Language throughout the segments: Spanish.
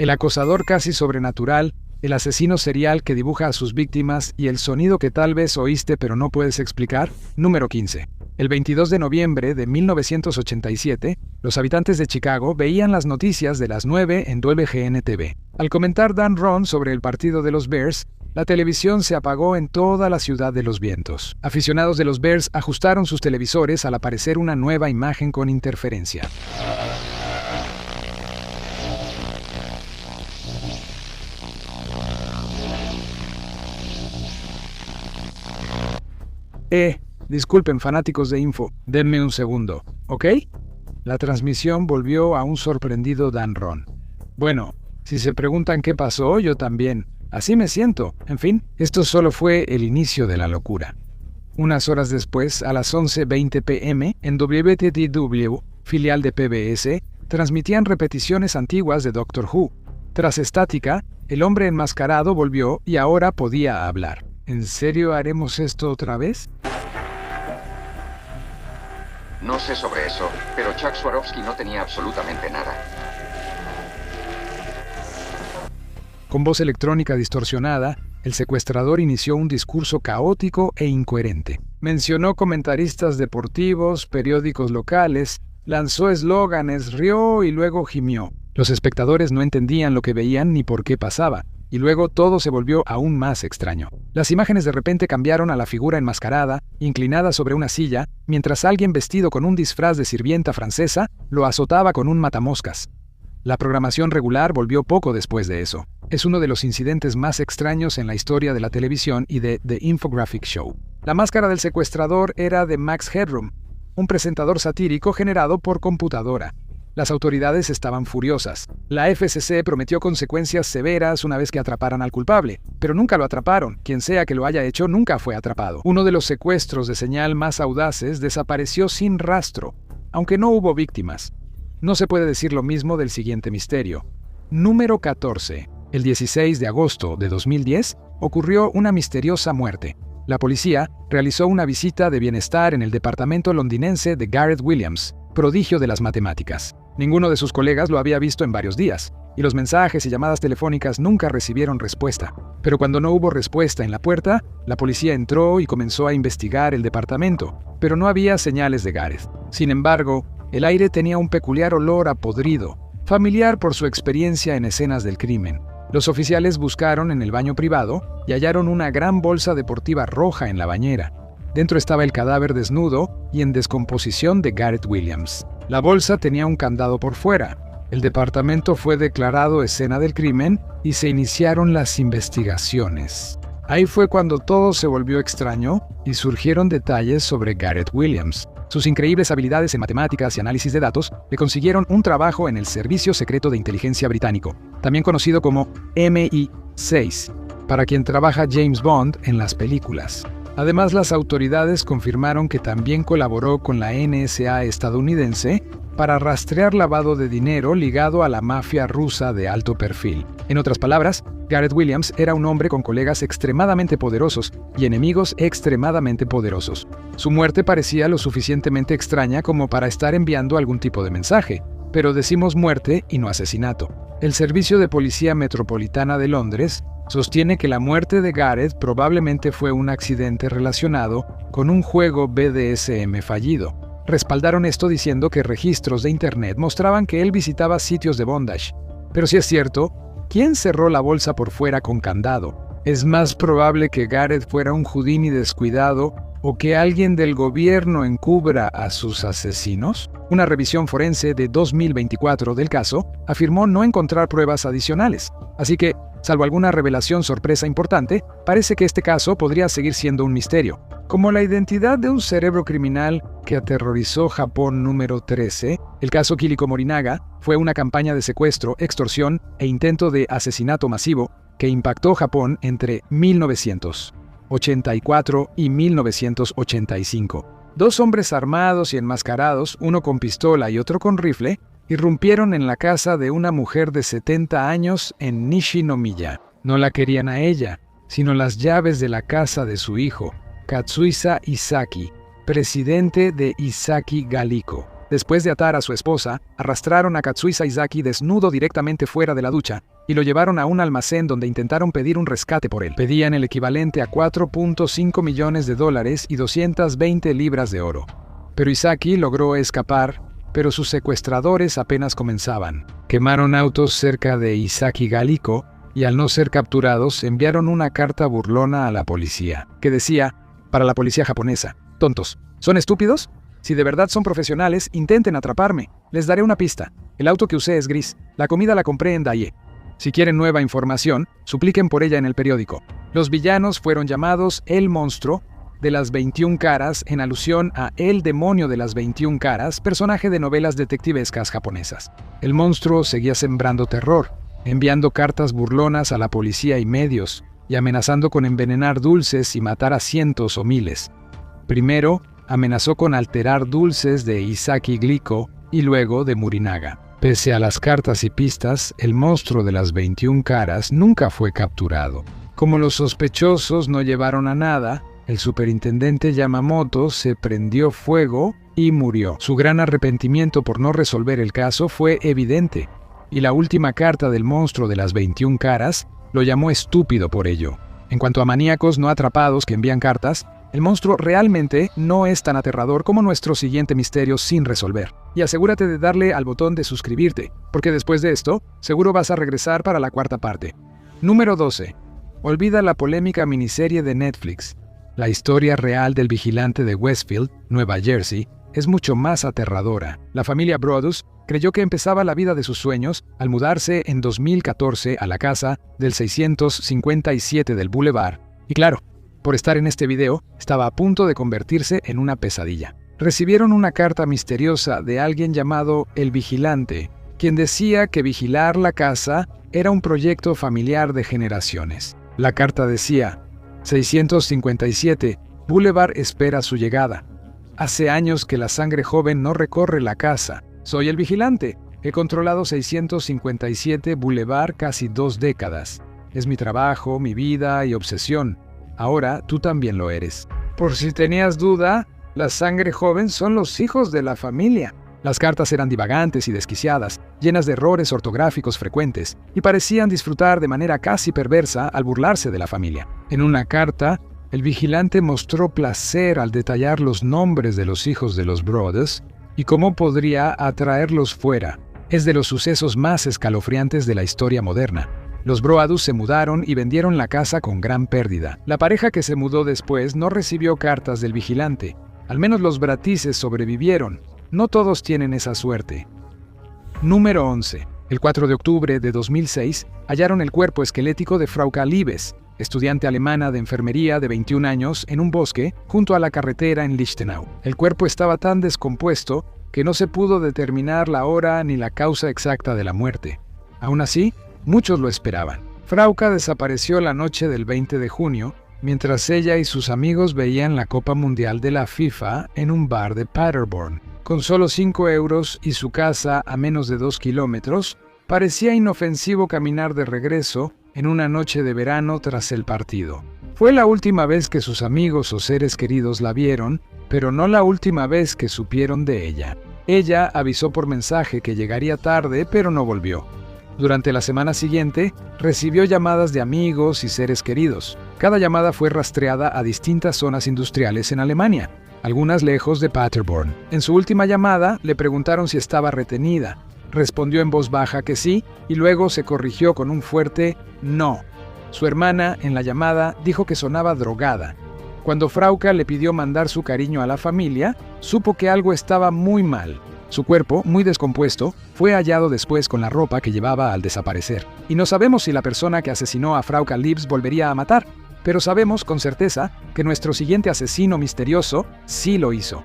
el acosador casi sobrenatural, el asesino serial que dibuja a sus víctimas y el sonido que tal vez oíste pero no puedes explicar. Número 15. El 22 de noviembre de 1987, los habitantes de Chicago veían las noticias de las 9 en WGN-TV. Al comentar Dan Ron sobre el partido de los Bears, la televisión se apagó en toda la ciudad de los vientos. Aficionados de los Bears ajustaron sus televisores al aparecer una nueva imagen con interferencia. Disculpen, fanáticos de Info, denme un segundo, ¿ok? La transmisión volvió a un sorprendido Dan Ron. Bueno, si se preguntan qué pasó, yo también. Así me siento. En fin, esto solo fue el inicio de la locura. Unas horas después, a las 11:20 p.m., en WTTW, filial de PBS, transmitían repeticiones antiguas de Doctor Who. Tras estática, el hombre enmascarado volvió y ahora podía hablar. ¿En serio haremos esto otra vez? No sé sobre eso, pero Chuck Swarovski no tenía absolutamente nada. Con voz electrónica distorsionada, el secuestrador inició un discurso caótico e incoherente. Mencionó comentaristas deportivos, periódicos locales, lanzó eslóganes, rió y luego gimió. Los espectadores no entendían lo que veían ni por qué pasaba, y luego todo se volvió aún más extraño. Las imágenes de repente cambiaron a la figura enmascarada, inclinada sobre una silla, mientras alguien vestido con un disfraz de sirvienta francesa lo azotaba con un matamoscas. La programación regular volvió poco después de eso. Es uno de los incidentes más extraños en la historia de la televisión y de The Infographic Show. La máscara del secuestrador era de Max Headroom, un presentador satírico generado por computadora. Las autoridades estaban furiosas. La FCC prometió consecuencias severas una vez que atraparan al culpable, pero nunca lo atraparon. Quien sea que lo haya hecho nunca fue atrapado. Uno de los secuestros de señal más audaces desapareció sin rastro, aunque no hubo víctimas. No se puede decir lo mismo del siguiente misterio. Número 14. El 16 de agosto de 2010 ocurrió una misteriosa muerte. La policía realizó una visita de bienestar en el departamento londinense de Gareth Williams, prodigio de las matemáticas. Ninguno de sus colegas lo había visto en varios días, y los mensajes y llamadas telefónicas nunca recibieron respuesta. Pero cuando no hubo respuesta en la puerta, la policía entró y comenzó a investigar el departamento, pero no había señales de Gareth. Sin embargo, el aire tenía un peculiar olor a podrido, familiar por su experiencia en escenas del crimen. Los oficiales buscaron en el baño privado y hallaron una gran bolsa deportiva roja en la bañera. Dentro estaba el cadáver desnudo y en descomposición de Gareth Williams. La bolsa tenía un candado por fuera. El departamento fue declarado escena del crimen y se iniciaron las investigaciones. Ahí fue cuando todo se volvió extraño y surgieron detalles sobre Gareth Williams. Sus increíbles habilidades en matemáticas y análisis de datos le consiguieron un trabajo en el Servicio Secreto de Inteligencia Británico, también conocido como MI6, para quien trabaja James Bond en las películas. Además, las autoridades confirmaron que también colaboró con la NSA estadounidense para rastrear lavado de dinero ligado a la mafia rusa de alto perfil. En otras palabras, Gareth Williams era un hombre con colegas extremadamente poderosos y enemigos extremadamente poderosos. Su muerte parecía lo suficientemente extraña como para estar enviando algún tipo de mensaje, pero decimos muerte y no asesinato. El Servicio de Policía Metropolitana de Londres sostiene que la muerte de Gareth probablemente fue un accidente relacionado con un juego BDSM fallido. Respaldaron esto diciendo que registros de internet mostraban que él visitaba sitios de bondage. Pero si es cierto, ¿quién cerró la bolsa por fuera con candado? ¿Es más probable que Gareth fuera un Houdini descuidado o que alguien del gobierno encubra a sus asesinos? Una revisión forense de 2024 del caso afirmó no encontrar pruebas adicionales. Así que, salvo alguna revelación sorpresa importante, parece que este caso podría seguir siendo un misterio. Como la identidad de un cerebro criminal que aterrorizó Japón número 13, el caso Kiliko Morinaga fue una campaña de secuestro, extorsión e intento de asesinato masivo que impactó Japón entre 1984 y 1985. Dos hombres armados y enmascarados, uno con pistola y otro con rifle, irrumpieron en la casa de una mujer de 70 años en Nishinomiya. No la querían a ella, sino las llaves de la casa de su hijo, Katsuhisa Isaki, presidente de Isaki Galiko. Después de atar a su esposa, arrastraron a Katsuhisa Isaki desnudo directamente fuera de la ducha y lo llevaron a un almacén donde intentaron pedir un rescate por él. Pedían el equivalente a $4.5 millones y 220 libras de oro. Pero Isaki logró escapar, pero sus secuestradores apenas comenzaban. Quemaron autos cerca de Isaki Galiko y al no ser capturados enviaron una carta burlona a la policía, que decía, para la policía japonesa: tontos, ¿son estúpidos? Si de verdad son profesionales, intenten atraparme. Les daré una pista. El auto que usé es gris. La comida la compré en Daie. Si quieren nueva información, supliquen por ella en el periódico. Los villanos fueron llamados El Monstruo de las 21 caras en alusión a El Demonio de las 21 caras, personaje de novelas detectivescas japonesas. El monstruo seguía sembrando terror, enviando cartas burlonas a la policía y medios, y amenazando con envenenar dulces y matar a cientos o miles. Primero, amenazó con alterar dulces de Isaki Glico y luego de Murinaga. Pese a las cartas y pistas, el monstruo de las 21 caras nunca fue capturado. Como los sospechosos no llevaron a nada, el superintendente Yamamoto se prendió fuego y murió. Su gran arrepentimiento por no resolver el caso fue evidente, y la última carta del monstruo de las 21 caras lo llamó estúpido por ello. En cuanto a maníacos no atrapados que envían cartas, el monstruo realmente no es tan aterrador como nuestro siguiente misterio sin resolver. Y asegúrate de darle al botón de suscribirte, porque después de esto, seguro vas a regresar para la cuarta parte. Número 12. Olvida la polémica miniserie de Netflix. La historia real del vigilante de Westfield, Nueva Jersey, es mucho más aterradora. La familia Brodus creyó que empezaba la vida de sus sueños al mudarse en 2014 a la casa del 657 del Boulevard. Y claro, por estar en este video, estaba a punto de convertirse en una pesadilla. Recibieron una carta misteriosa de alguien llamado El Vigilante, quien decía que vigilar la casa era un proyecto familiar de generaciones. La carta decía: 657, Boulevard espera su llegada. Hace años que la sangre joven no recorre la casa. Soy el vigilante. He controlado 657 Boulevard casi 2 décadas. Es mi trabajo, mi vida y obsesión. Ahora tú también lo eres. Por si tenías duda, la sangre joven son los hijos de la familia. Las cartas eran divagantes y desquiciadas, llenas de errores ortográficos frecuentes, y parecían disfrutar de manera casi perversa al burlarse de la familia. En una carta, el vigilante mostró placer al detallar los nombres de los hijos de los Brodus y cómo podría atraerlos fuera. Es de los sucesos más escalofriantes de la historia moderna. Los Brodus se mudaron y vendieron la casa con gran pérdida. La pareja que se mudó después no recibió cartas del vigilante. Al menos los Bratises sobrevivieron. No todos tienen esa suerte. Número 11. El 4 de octubre de 2006 hallaron el cuerpo esquelético de Frauke Liebes, estudiante alemana de enfermería de 21 años, en un bosque junto a la carretera en Lichtenau. El cuerpo estaba tan descompuesto que no se pudo determinar la hora ni la causa exacta de la muerte. Aún así, muchos lo esperaban. Frauke desapareció la noche del 20 de junio, mientras ella y sus amigos veían la Copa Mundial de la FIFA en un bar de Paderborn. Con solo 5 euros y su casa a menos de 2 kilómetros, parecía inofensivo caminar de regreso en una noche de verano tras el partido. Fue la última vez que sus amigos o seres queridos la vieron, pero no la última vez que supieron de ella. Ella avisó por mensaje que llegaría tarde, pero no volvió. Durante la semana siguiente, recibió llamadas de amigos y seres queridos. Cada llamada fue rastreada a distintas zonas industriales en Alemania, algunas lejos de Paderborn. En su última llamada, le preguntaron si estaba retenida. Respondió en voz baja que sí, y luego se corrigió con un fuerte no. Su hermana, en la llamada, dijo que sonaba drogada. Cuando Frauke le pidió mandar su cariño a la familia, supo que algo estaba muy mal. Su cuerpo, muy descompuesto, fue hallado después con la ropa que llevaba al desaparecer. Y no sabemos si la persona que asesinó a Frauke Liebes volvería a matar, pero sabemos con certeza que nuestro siguiente asesino misterioso sí lo hizo.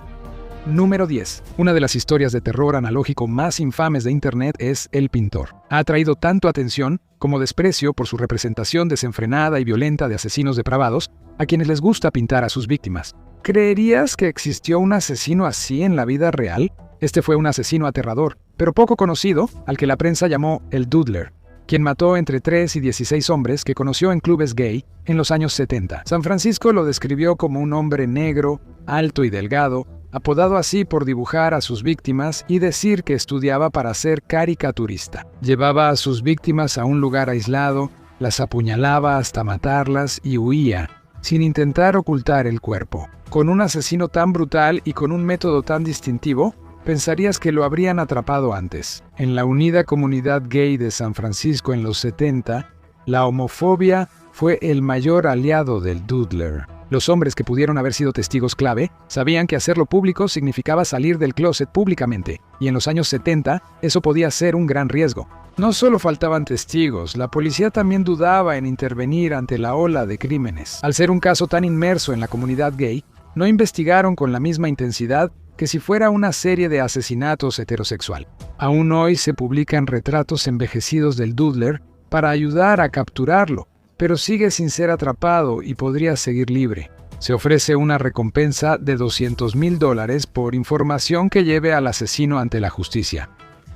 Número 10. Una de las historias de terror analógico más infames de Internet es El Pintor. Ha atraído tanto atención como desprecio por su representación desenfrenada y violenta de asesinos depravados a quienes les gusta pintar a sus víctimas. ¿Creerías que existió un asesino así en la vida real? Este fue un asesino aterrador, pero poco conocido, al que la prensa llamó el Doodler, quien mató entre 3 y 16 hombres que conoció en clubes gay en los años 70. San Francisco lo describió como un hombre negro, alto y delgado, apodado así por dibujar a sus víctimas y decir que estudiaba para ser caricaturista. Llevaba a sus víctimas a un lugar aislado, las apuñalaba hasta matarlas y huía, sin intentar ocultar el cuerpo. Con un asesino tan brutal y con un método tan distintivo, pensarías que lo habrían atrapado antes. En la unida comunidad gay de San Francisco en los 70, la homofobia fue el mayor aliado del Doodler. Los hombres que pudieron haber sido testigos clave sabían que hacerlo público significaba salir del closet públicamente, y en los años 70 eso podía ser un gran riesgo. No solo faltaban testigos, la policía también dudaba en intervenir ante la ola de crímenes. Al ser un caso tan inmerso en la comunidad gay, no investigaron con la misma intensidad que si fuera una serie de asesinatos heterosexual. Aún hoy se publican retratos envejecidos del Doodler para ayudar a capturarlo, pero sigue sin ser atrapado y podría seguir libre. Se ofrece una recompensa de $200,000 por información que lleve al asesino ante la justicia.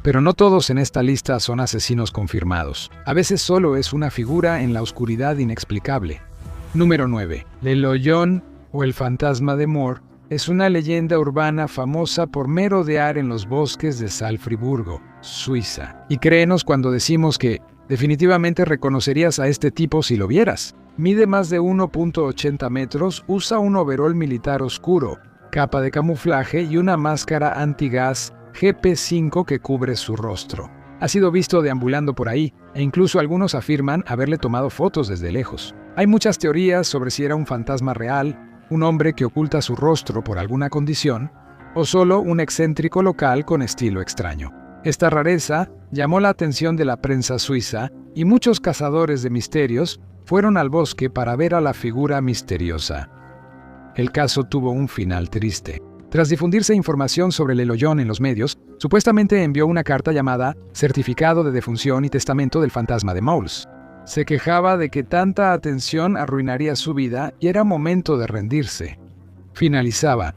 Pero no todos en esta lista son asesinos confirmados. A veces solo es una figura en la oscuridad inexplicable. Número 9. Le Loyon, o el fantasma de Moore, es una leyenda urbana famosa por merodear en los bosques de Salfriburgo, Suiza. Y créenos cuando decimos que definitivamente reconocerías a este tipo si lo vieras. Mide más de 1.80 metros, usa un overol militar oscuro, capa de camuflaje y una máscara antigas GP5 que cubre su rostro. Ha sido visto deambulando por ahí, e incluso algunos afirman haberle tomado fotos desde lejos. Hay muchas teorías sobre si era un fantasma real, un hombre que oculta su rostro por alguna condición, o solo un excéntrico local con estilo extraño. Esta rareza llamó la atención de la prensa suiza y muchos cazadores de misterios fueron al bosque para ver a la figura misteriosa. El caso tuvo un final triste. Tras difundirse información sobre Le Loyon en los medios, supuestamente envió una carta llamada Certificado de Defunción y Testamento del Fantasma de Moules. Se quejaba de que tanta atención arruinaría su vida y era momento de rendirse. Finalizaba: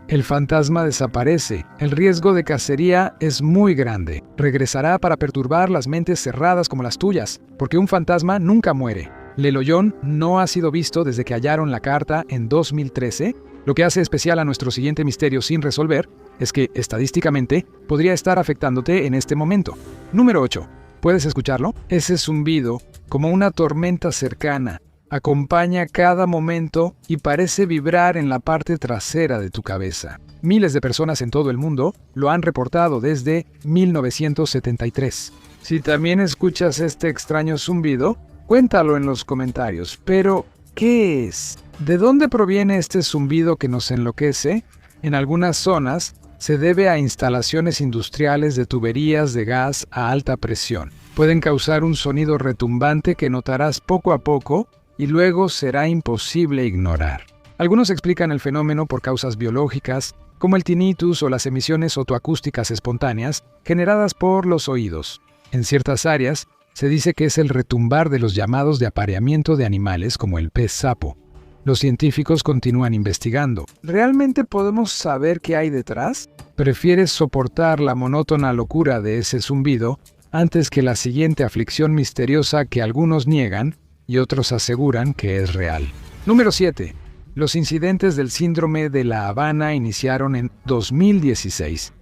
el fantasma desaparece, el riesgo de cacería es muy grande. Regresará para perturbar las mentes cerradas como las tuyas, porque un fantasma nunca muere. Le Loyon no ha sido visto desde que hallaron la carta en 2013. Lo que hace especial a nuestro siguiente misterio sin resolver es que, estadísticamente, podría estar afectándote en este momento. Número 8. ¿Puedes escucharlo? Ese zumbido, como una tormenta cercana, acompaña cada momento y parece vibrar en la parte trasera de tu cabeza. Miles de personas en todo el mundo lo han reportado desde 1973. Si también escuchas este extraño zumbido, cuéntalo en los comentarios. Pero, ¿qué es? ¿De dónde proviene este zumbido que nos enloquece? En algunas zonas se debe a instalaciones industriales de tuberías de gas a alta presión. Pueden causar un sonido retumbante que notarás poco a poco y luego será imposible ignorar. Algunos explican el fenómeno por causas biológicas, como el tinnitus o las emisiones otoacústicas espontáneas generadas por los oídos. En ciertas áreas, se dice que es el retumbar de los llamados de apareamiento de animales como el pez sapo. Los científicos continúan investigando. ¿Realmente podemos saber qué hay detrás? ¿Prefieres soportar la monótona locura de ese zumbido antes que la siguiente aflicción misteriosa que algunos niegan y otros aseguran que es real? Número 7. Los incidentes del síndrome de La Habana iniciaron en 2016.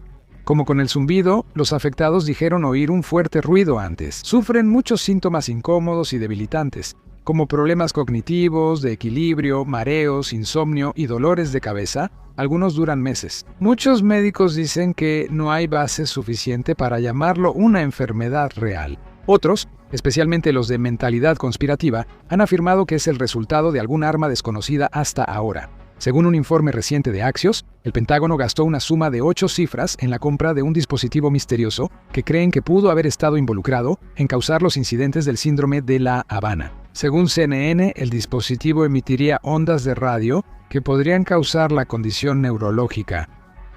Como con el zumbido, los afectados dijeron oír un fuerte ruido antes. Sufren muchos síntomas incómodos y debilitantes, como problemas cognitivos, de equilibrio, mareos, insomnio y dolores de cabeza. Algunos duran meses. Muchos médicos dicen que no hay base suficiente para llamarlo una enfermedad real. Otros, especialmente los de mentalidad conspirativa, han afirmado que es el resultado de algún arma desconocida hasta ahora. Según un informe reciente de Axios, el Pentágono gastó una suma de 8 cifras en la compra de un dispositivo misterioso que creen que pudo haber estado involucrado en causar los incidentes del síndrome de La Habana. Según CNN, el dispositivo emitiría ondas de radio que podrían causar la condición neurológica.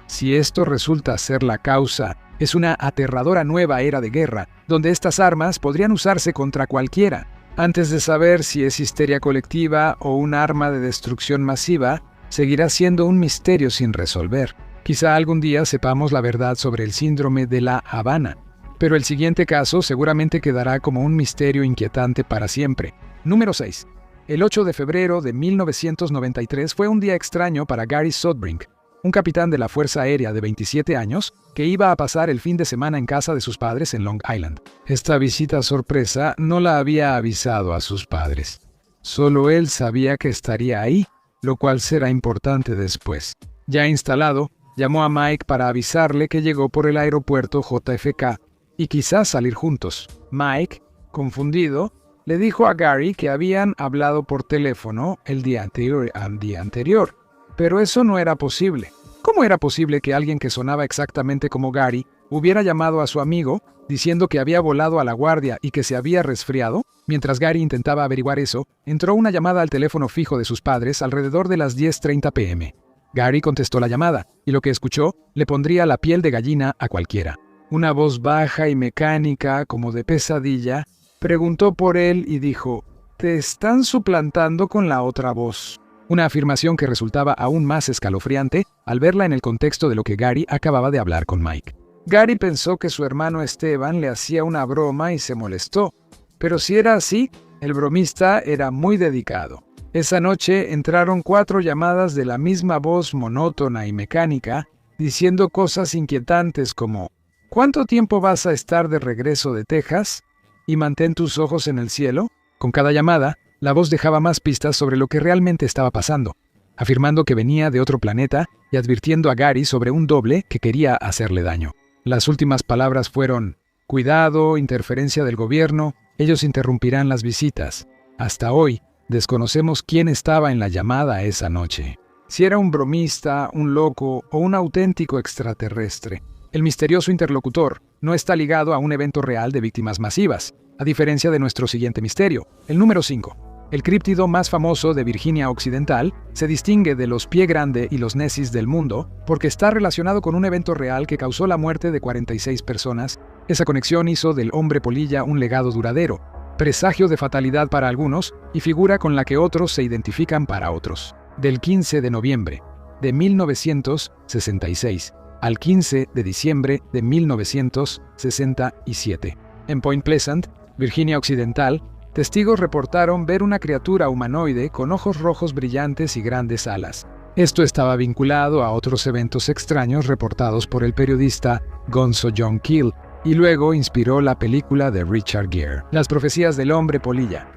Si esto resulta ser la causa, es una aterradora nueva era de guerra, donde estas armas podrían usarse contra cualquiera. Antes de saber si es histeria colectiva o un arma de destrucción masiva, seguirá siendo un misterio sin resolver. Quizá algún día sepamos la verdad sobre el síndrome de La Habana, pero el siguiente caso seguramente quedará como un misterio inquietante para siempre. Número 6. El 8 de febrero de 1993 fue un día extraño para Gary Sudbrink, un capitán de la Fuerza Aérea de 27 años, que iba a pasar el fin de semana en casa de sus padres en Long Island. Esta visita sorpresa no la había avisado a sus padres. Solo él sabía que estaría ahí, lo cual será importante después. Ya instalado, llamó a Mike para avisarle que llegó por el aeropuerto JFK y quizás salir juntos. Mike, confundido, le dijo a Gary que habían hablado por teléfono el día anterior, pero eso no era posible. ¿Cómo era posible que alguien que sonaba exactamente como Gary hubiera llamado a su amigo diciendo que había volado a La Guardia y que se había resfriado? Mientras Gary intentaba averiguar eso, entró una llamada al teléfono fijo de sus padres alrededor de las 10:30 p.m. Gary contestó la llamada, y lo que escuchó le pondría la piel de gallina a cualquiera. Una voz baja y mecánica, como de pesadilla, preguntó por él y dijo: «Te están suplantando con la otra voz». Una afirmación que resultaba aún más escalofriante al verla en el contexto de lo que Gary acababa de hablar con Mike. Gary pensó que su hermano Esteban le hacía una broma y se molestó. Pero si era así, el bromista era muy dedicado. Esa noche entraron 4 llamadas de la misma voz monótona y mecánica, diciendo cosas inquietantes como: «¿Cuánto tiempo vas a estar de regreso de Texas? Y mantén tus ojos en el cielo». Con cada llamada, la voz dejaba más pistas sobre lo que realmente estaba pasando, afirmando que venía de otro planeta y advirtiendo a Gary sobre un doble que quería hacerle daño. Las últimas palabras fueron: «Cuidado, interferencia del gobierno, ellos interrumpirán las visitas». Hasta hoy, desconocemos quién estaba en la llamada esa noche. Si era un bromista, un loco o un auténtico extraterrestre. El misterioso interlocutor no está ligado a un evento real de víctimas masivas, a diferencia de nuestro siguiente misterio, el número 5. El críptido más famoso de Virginia Occidental se distingue de los Pie Grande y los Nessis del mundo porque está relacionado con un evento real que causó la muerte de 46 personas. Esa conexión hizo del hombre polilla un legado duradero, presagio de fatalidad para algunos y figura con la que otros se identifican para otros. Del 15 de noviembre de 1966 al 15 de diciembre de 1967. En Point Pleasant, Virginia Occidental, testigos reportaron ver una criatura humanoide con ojos rojos brillantes y grandes alas. Esto estaba vinculado a otros eventos extraños reportados por el periodista Gonzo John Keel, y luego inspiró la película de Richard Gere, Las profecías del hombre polilla.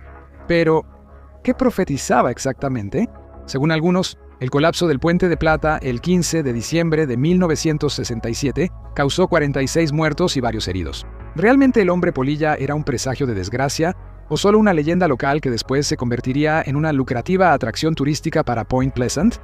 Pero, ¿qué profetizaba exactamente? Según algunos, el colapso del Puente de Plata el 15 de diciembre de 1967 causó 46 muertos y varios heridos. ¿Realmente el hombre polilla era un presagio de desgracia o solo una leyenda local que después se convertiría en una lucrativa atracción turística para Point Pleasant?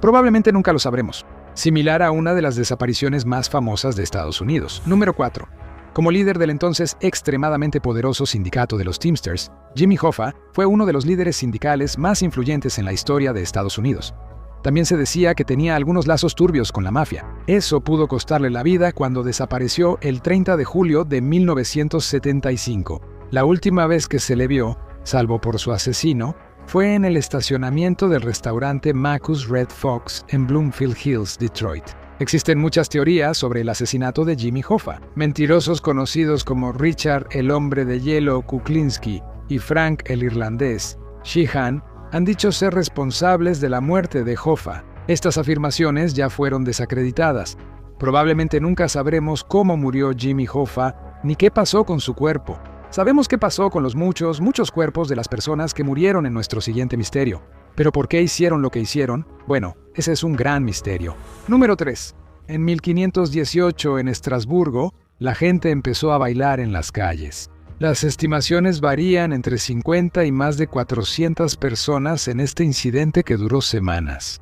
Probablemente nunca lo sabremos. Similar a una de las desapariciones más famosas de Estados Unidos. Número 4. Como líder del entonces extremadamente poderoso sindicato de los Teamsters, Jimmy Hoffa fue uno de los líderes sindicales más influyentes en la historia de Estados Unidos. También se decía que tenía algunos lazos turbios con la mafia. Eso pudo costarle la vida cuando desapareció el 30 de julio de 1975. La última vez que se le vio, salvo por su asesino, fue en el estacionamiento del restaurante Macus Red Fox en Bloomfield Hills, Detroit. Existen muchas teorías sobre el asesinato de Jimmy Hoffa. Mentirosos conocidos como Richard el hombre de hielo Kuklinski y Frank el irlandés Sheehan han dicho ser responsables de la muerte de Hoffa. Estas afirmaciones ya fueron desacreditadas. Probablemente nunca sabremos cómo murió Jimmy Hoffa ni qué pasó con su cuerpo. Sabemos qué pasó con los muchos cuerpos de las personas que murieron en nuestro siguiente misterio. Pero ¿por qué hicieron lo que hicieron? Bueno, ese es un gran misterio. Número 3. En 1518, en Estrasburgo, la gente empezó a bailar en las calles. Las estimaciones varían entre 50 y más de 400 personas en este incidente que duró semanas.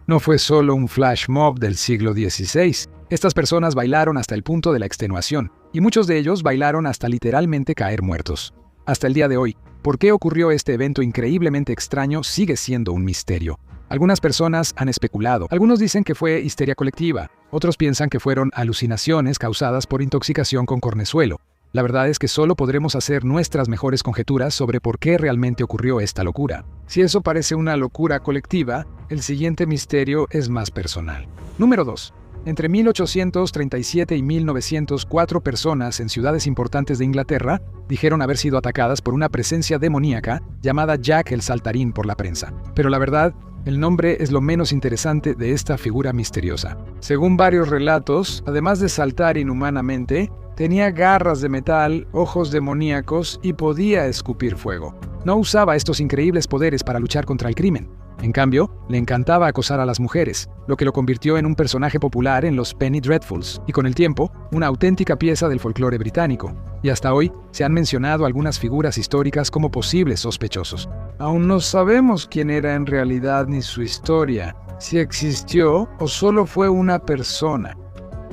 No fue solo un flash mob del siglo XVI. Estas personas bailaron hasta el punto de la extenuación, y muchos de ellos bailaron hasta literalmente caer muertos. Hasta el día de hoy, ¿por qué ocurrió este evento increíblemente extraño? Sigue siendo un misterio. Algunas personas han especulado. Algunos dicen que fue histeria colectiva. Otros piensan que fueron alucinaciones causadas por intoxicación con cornezuelo. La verdad es que solo podremos hacer nuestras mejores conjeturas sobre por qué realmente ocurrió esta locura. Si eso parece una locura colectiva, el siguiente misterio es más personal. Número 2. Entre 1837 y 1904 personas en ciudades importantes de Inglaterra dijeron haber sido atacadas por una presencia demoníaca llamada Jack el Saltarín por la prensa. Pero la verdad El nombre es lo menos interesante de esta figura misteriosa. Según varios relatos, además de saltar inhumanamente, tenía garras de metal, ojos demoníacos y podía escupir fuego. No usaba estos increíbles poderes para luchar contra el crimen. En cambio, le encantaba acosar a las mujeres, lo que lo convirtió en un personaje popular en los Penny Dreadfuls y con el tiempo, una auténtica pieza del folclore británico. Y hasta hoy se han mencionado algunas figuras históricas como posibles sospechosos. Aún no sabemos quién era en realidad ni su historia, si existió o solo fue una persona.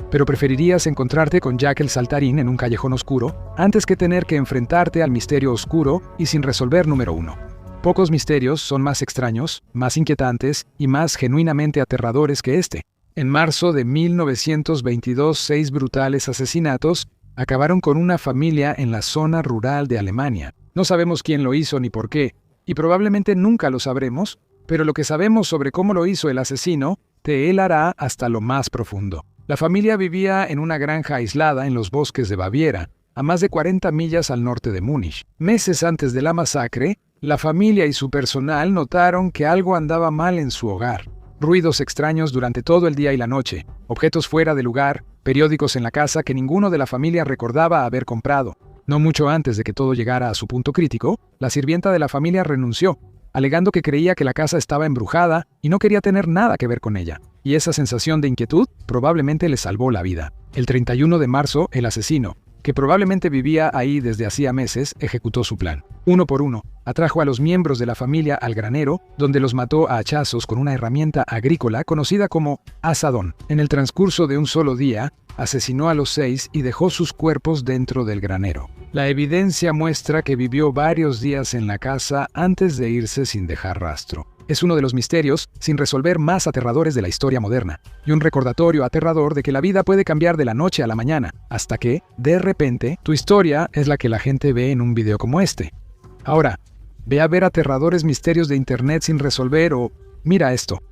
Pero preferirías encontrarte con Jack el Saltarín en un callejón oscuro antes que tener que enfrentarte al misterio oscuro y sin resolver número 1. Pocos misterios son más extraños, más inquietantes y más genuinamente aterradores que este. En marzo de 1922, 6 brutales asesinatos acabaron con una familia en la zona rural de Alemania. No sabemos quién lo hizo ni por qué, y probablemente nunca lo sabremos, pero lo que sabemos sobre cómo lo hizo el asesino te helará hasta lo más profundo. La familia vivía en una granja aislada en los bosques de Baviera, a más de 40 millas al norte de Múnich. Meses antes de la masacre, la familia y su personal notaron que algo andaba mal en su hogar. Ruidos extraños durante todo el día y la noche, objetos fuera de lugar, periódicos en la casa que ninguno de la familia recordaba haber comprado. No mucho antes de que todo llegara a su punto crítico, la sirvienta de la familia renunció, alegando que creía que la casa estaba embrujada y no quería tener nada que ver con ella. Y esa sensación de inquietud probablemente le salvó la vida. El 31 de marzo, el asesino, que probablemente vivía ahí desde hacía meses, ejecutó su plan. Uno por uno, atrajo a los miembros de la familia al granero, donde los mató a hachazos con una herramienta agrícola conocida como azadón. En el transcurso de un solo día, asesinó a los 6 y dejó sus cuerpos dentro del granero. La evidencia muestra que vivió varios días en la casa antes de irse sin dejar rastro. Es uno de los misterios sin resolver más aterradores de la historia moderna, y un recordatorio aterrador de que la vida puede cambiar de la noche a la mañana, hasta que, de repente, tu historia es la que la gente ve en un video como este. Ahora, ve a ver aterradores misterios de internet sin resolver o mira esto.